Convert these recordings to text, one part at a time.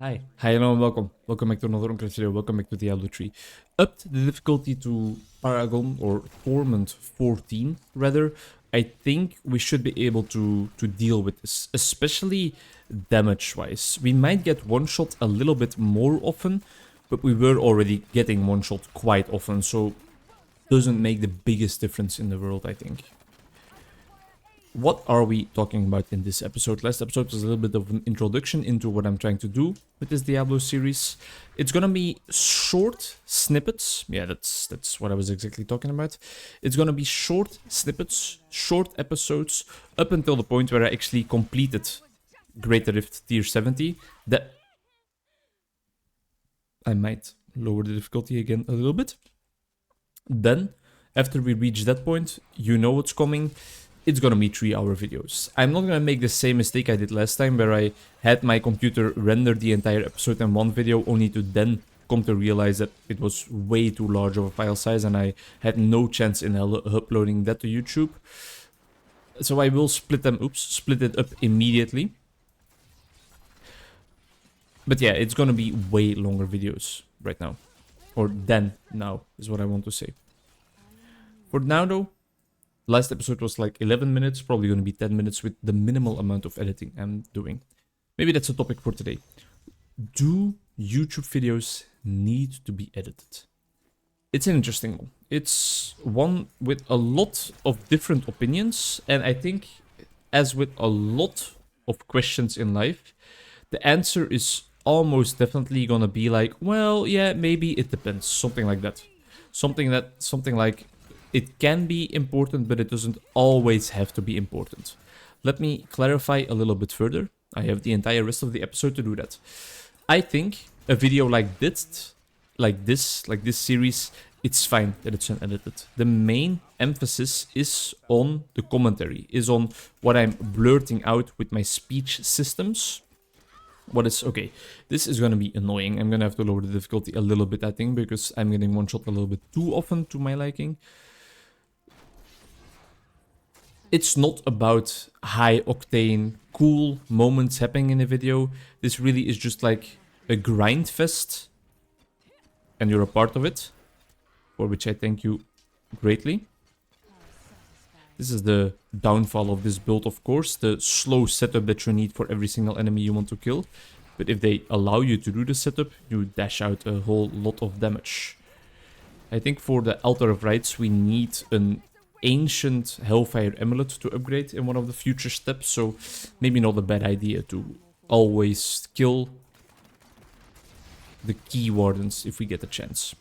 Hi. Hi, hello, and welcome. Welcome back to another Onkruid video. Welcome back to Diablo 3. Upped the difficulty to Paragon or Torment 14, rather. I think we should be able to deal with this, especially damage-wise. We might get one-shot a little bit more often, but we were already getting one-shot quite often, so doesn't make the biggest difference in the world, I think. What are we talking about in this episode? Last episode was a little bit of an introduction into what I'm trying to do with this Diablo series. It's gonna be short snippets. Yeah, that's what I was exactly talking about. It's gonna be short snippets, short episodes, up until the point where I actually completed Greater Rift Tier 70. That I might lower the difficulty again a little bit. Then, after we reach that point, you know what's coming. It's gonna be 3-hour videos. I'm not gonna make the same mistake I did last time, where I had my computer render the entire episode in one video, only to then come to realize that it was way too large of a file size and I had no chance in hell uploading that to YouTube. So I will split it up immediately. But yeah, it's gonna be way longer videos right now. Or than now, is what I want to say. For now though, last episode was like 11 minutes, probably going to be 10 minutes with the minimal amount of editing I'm doing. Maybe that's a topic for today. Do YouTube videos need to be edited? It's an interesting one. It's one with a lot of different opinions, and I think, as with a lot of questions in life, the answer is almost definitely going to be like, well, yeah, maybe it depends. Something like that. Something like, it can be important, but it doesn't always have to be important. Let me clarify a little bit further. I have the entire rest of the episode to do that. I think a video like this series, it's fine that it's unedited. The main emphasis is on the commentary, is on what I'm blurting out with my speech systems. Okay, this is gonna be annoying. I'm gonna have to lower the difficulty a little bit, I think, because I'm getting one shot a little bit too often to my liking. It's not about high octane, cool moments happening in a video. This really is just like a grind fest. And you're a part of it. For which I thank you greatly. This is the downfall of this build, of course. The slow setup that you need for every single enemy you want to kill. But if they allow you to do the setup, you dash out a whole lot of damage. I think for the Altar of Rites, we need an ancient Hellfire Amulet to upgrade in one of the future steps, so maybe not a bad idea to always kill the key wardens if we get a chance.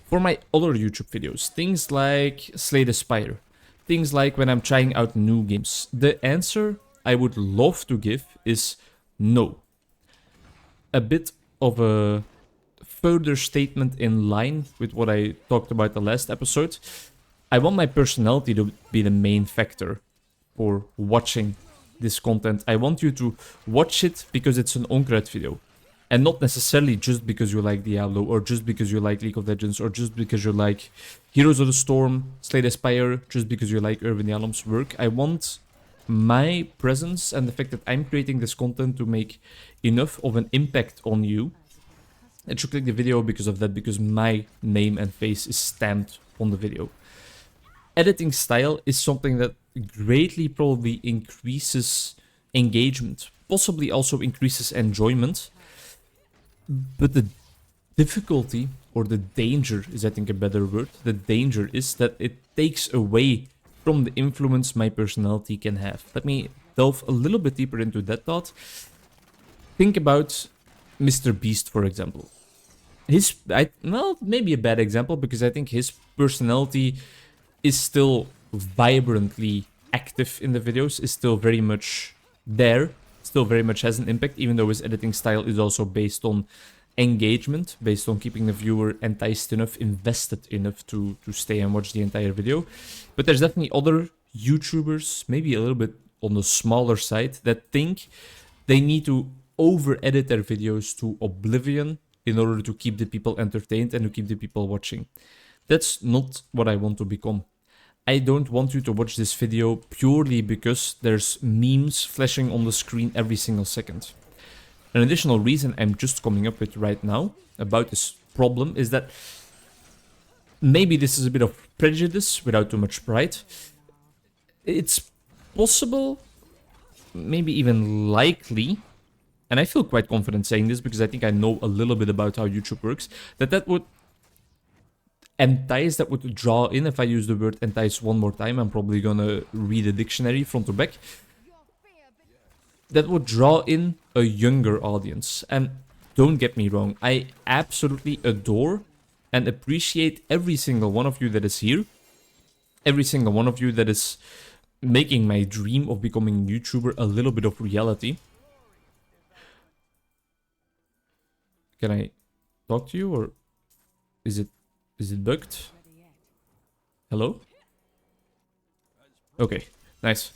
For my other YouTube videos, things like Slay the Spire, things like when I'm trying out new games, the answer I would love to give is no. A bit of a further statement in line with what I talked about the last episode. I want my personality to be the main factor for watching this content. I want you to watch it because it's an Onkruid video. And not necessarily just because you like Diablo, or just because you like League of Legends, or just because you like Heroes of the Storm, Slay the Spire, just because you like Urban Yalom's work. I want my presence and the fact that I'm creating this content to make enough of an impact on you that you click the video because of that, because my name and face is stamped on the video. Editing style is something that greatly probably increases engagement, possibly also increases enjoyment, but the difficulty, or the danger is I think a better word, the danger is that it takes away from the influence my personality can have. Let me delve a little bit deeper into that thought. Think about Mr. Beast, for example. Well, maybe a bad example, because I think his personality is still vibrantly active in the videos, is still very much there, still very much has an impact, even though his editing style is also based on engagement, based on keeping the viewer enticed enough, invested enough to stay and watch the entire video. But there's definitely other YouTubers, maybe a little bit on the smaller side, that think they need to over-edit their videos to oblivion in order to keep the people entertained and to keep the people watching. That's not what I want to become. I don't want you to watch this video purely because there's memes flashing on the screen every single second. An additional reason I'm just coming up with right now about this problem is that maybe this is a bit of prejudice without too much pride. It's possible, maybe even likely, and I feel quite confident saying this because I think I know a little bit about how YouTube works, that would entice, that would draw in. If I use the word entice one more time, I'm probably gonna read a dictionary front to back. That would draw in a younger audience. And don't get me wrong, I absolutely adore and appreciate every single one of you that is here. Every single one of you that is making my dream of becoming a YouTuber a little bit of reality. Can I talk to you, or is it bugged? Hello? Okay, nice.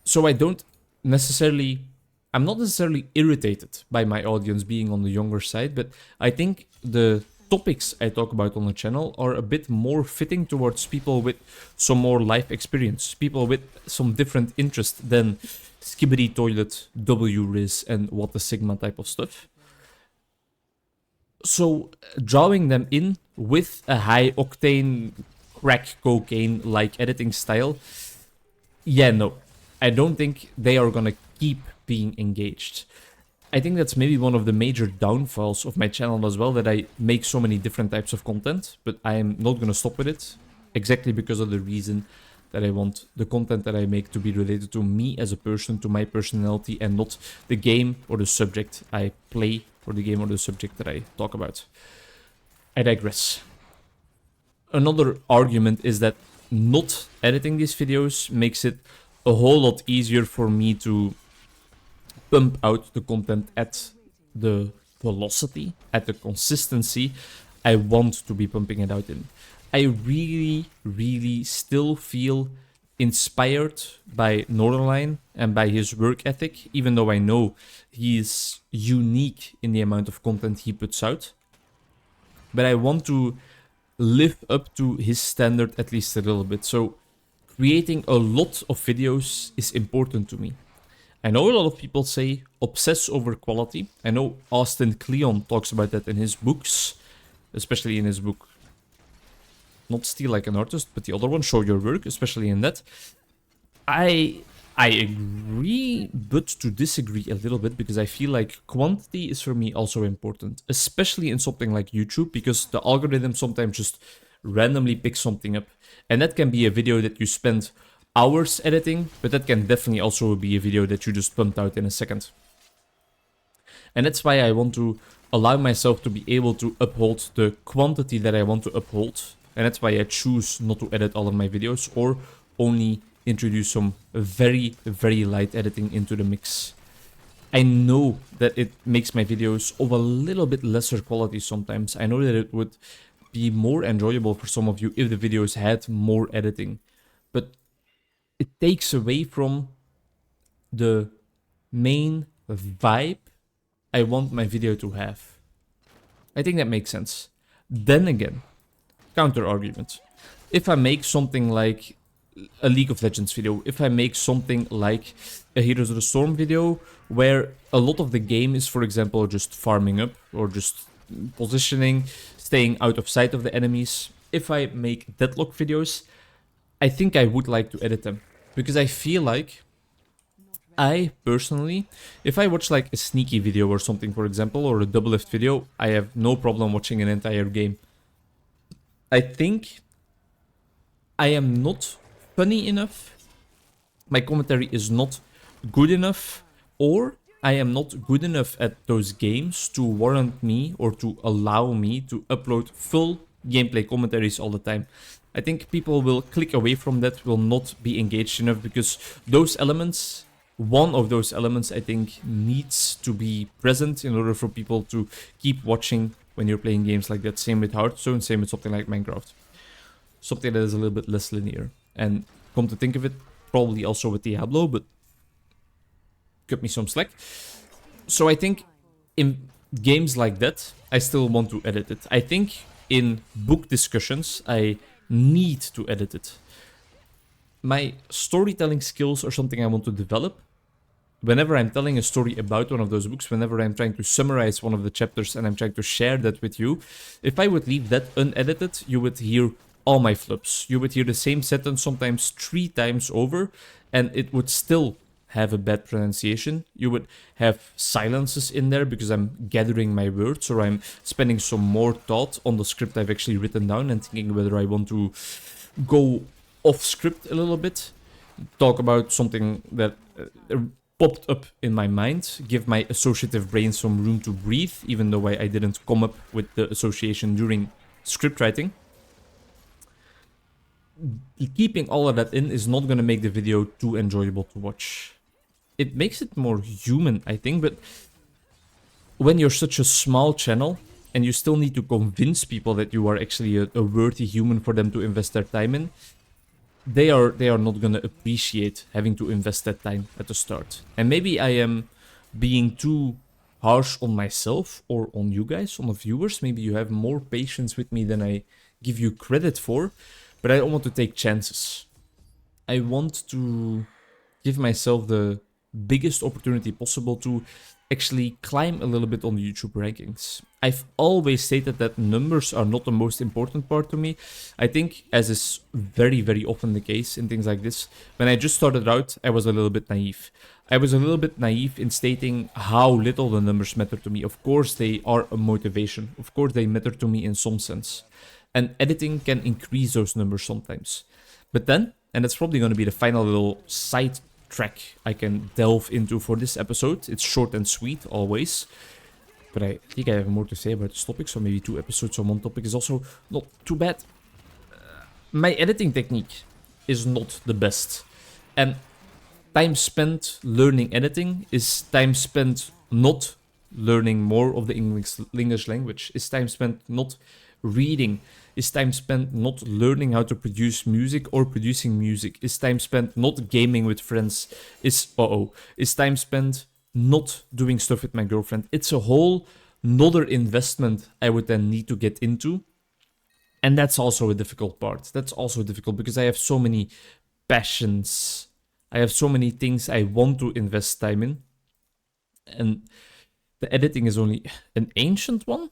So I'm not necessarily irritated by my audience being on the younger side, but I think the topics I talk about on the channel are a bit more fitting towards people with some more life experience, people with some different interest than Skibidi Toilet, W-Riz, and What the Sigma type of stuff. So drawing them in with a high octane crack cocaine like editing style, yeah, no, I don't think they are gonna keep being engaged. I think that's maybe one of the major downfalls of my channel as well, that I make so many different types of content, but I am not gonna stop with it, exactly because of the reason that I want the content that I make to be related to me as a person, to my personality, and not the game or the subject I play, or the game or the subject that I talk about. I digress. Another argument is that not editing these videos makes it a whole lot easier for me to pump out the content at the velocity, at the consistency I want to be pumping it out in. I really, really still feel inspired by Northernline and by his work ethic, even though I know he is unique in the amount of content he puts out. But I want to live up to his standard at least a little bit. So creating a lot of videos is important to me. I know a lot of people say obsess over quality. I know Austin Kleon talks about that in his books, especially in his book Not Steal Like an Artist, but the other one, Show Your Work, especially in that. I agree, but to disagree a little bit, because I feel like quantity is for me also important, especially in something like YouTube, because the algorithm sometimes just randomly picks something up. And that can be a video that you spend hours editing, but that can definitely also be a video that you just pumped out in a second. And that's why I want to allow myself to be able to uphold the quantity that I want to uphold. And that's why I choose not to edit all of my videos, or only introduce some very, very light editing into the mix. I know that it makes my videos of a little bit lesser quality sometimes. I know that it would be more enjoyable for some of you if the videos had more editing. But it takes away from the main vibe I want my video to have. I think that makes sense. Then again, counter argument. If I make something like a League of Legends video, if I make something like a Heroes of the Storm video, where a lot of the game is, for example, just farming up, or just positioning, staying out of sight of the enemies, if I make deadlock videos, I think I would like to edit them. Because I feel like, I personally, if I watch like a sneaky video or something, for example, or a double lift video, I have no problem watching an entire game. I think I am not funny enough, my commentary is not good enough, or I am not good enough at those games to warrant me or to allow me to upload full gameplay commentaries all the time. I think people will click away from that, will not be engaged enough, because those elements, one of those elements I think needs to be present in order for people to keep watching when you're playing games like that. Same with Hearthstone, same with something like Minecraft. Something that is a little bit less linear. And come to think of it, probably also with Diablo, but cut me some slack. So I think in games like that, I still want to edit it. I think in book discussions, I need to edit it. My storytelling skills are something I want to develop, whenever I'm telling a story about one of those books, whenever I'm trying to summarize one of the chapters and I'm trying to share that with you, if I would leave that unedited, you would hear all my flubs. You would hear the same sentence sometimes 3 times over, and it would still have a bad pronunciation. You would have silences in there because I'm gathering my words, or I'm spending some more thought on the script I've actually written down and thinking whether I want to go off script a little bit, talk about something that popped up in my mind, give my associative brain some room to breathe, even though I didn't come up with the association during script writing. Keeping all of that in is not going to make the video too enjoyable to watch. It makes it more human, I think, but when you're such a small channel and you still need to convince people that you are actually a worthy human for them to invest their time in, they are not going to appreciate having to invest that time at the start. And maybe I am being too harsh on myself or on you guys, on the viewers. Maybe you have more patience with me than I give you credit for, but I don't want to take chances. I want to give myself the biggest opportunity possible to actually climb a little bit on the YouTube rankings. I've always stated that numbers are not the most important part to me. I think, as is very, very often the case in things like this, when I just started out, I was a little bit naive. I was a little bit naive in stating how little the numbers matter to me. Of course, they are a motivation. Of course, they matter to me in some sense. And editing can increase those numbers sometimes. But then, and that's probably going to be the final little side track I can delve into for this episode. It's short and sweet, always. But I think I have more to say about this topic, so maybe 2 episodes on one topic is also not too bad. My editing technique is not the best. And time spent learning editing is time spent not learning more of the English language. Is time spent not reading. Is time spent not learning how to produce music or producing music. Is time spent not gaming with friends. Is time spent not doing stuff with my girlfriend. It's a whole nother investment I would then need to get into. And that's also a difficult part. That's also difficult because I have so many passions. I have so many things I want to invest time in. And the editing is only an ancient one.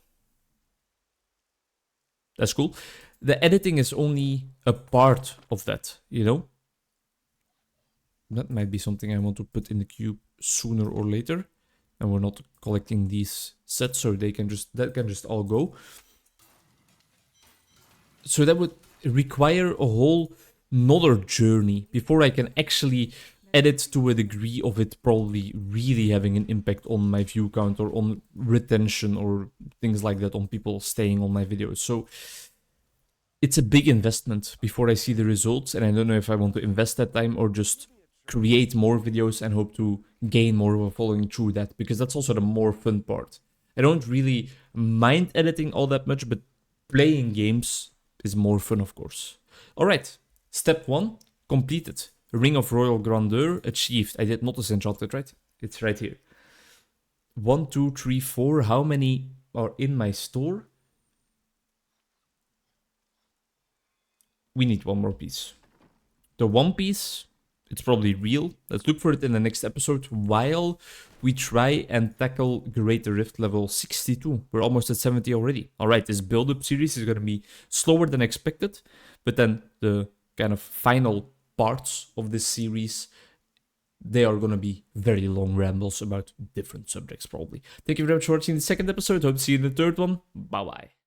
That's cool. The editing is only a part of that, you know? That might be something I want to put in the queue sooner or later. And we're not collecting these sets, so that can just all go. So that would require a whole nother journey before I can actually edit to a degree of it probably really having an impact on my view count or on retention or things like that, on people staying on my videos. So it's a big investment before I see the results, and I don't know if I want to invest that time or just create more videos and hope to gain more of a following through that, because that's also the more fun part. I don't really mind editing all that much, but playing games is more fun, of course. Alright, step 1, completed. Ring of Royal Grandeur achieved. I did not disenchant it, right? It's right here. 1, 2, 3, 4. How many are in my store? We need one more piece. The one piece, it's probably real. Let's look for it in the next episode while we try and tackle Greater Rift level 62. We're almost at 70 already. Alright, this build-up series is going to be slower than expected, but then the kind of final parts of this series, they are going to be very long rambles about different subjects probably. Thank you very much for watching the second episode. Hope to see you in the third one. Bye bye.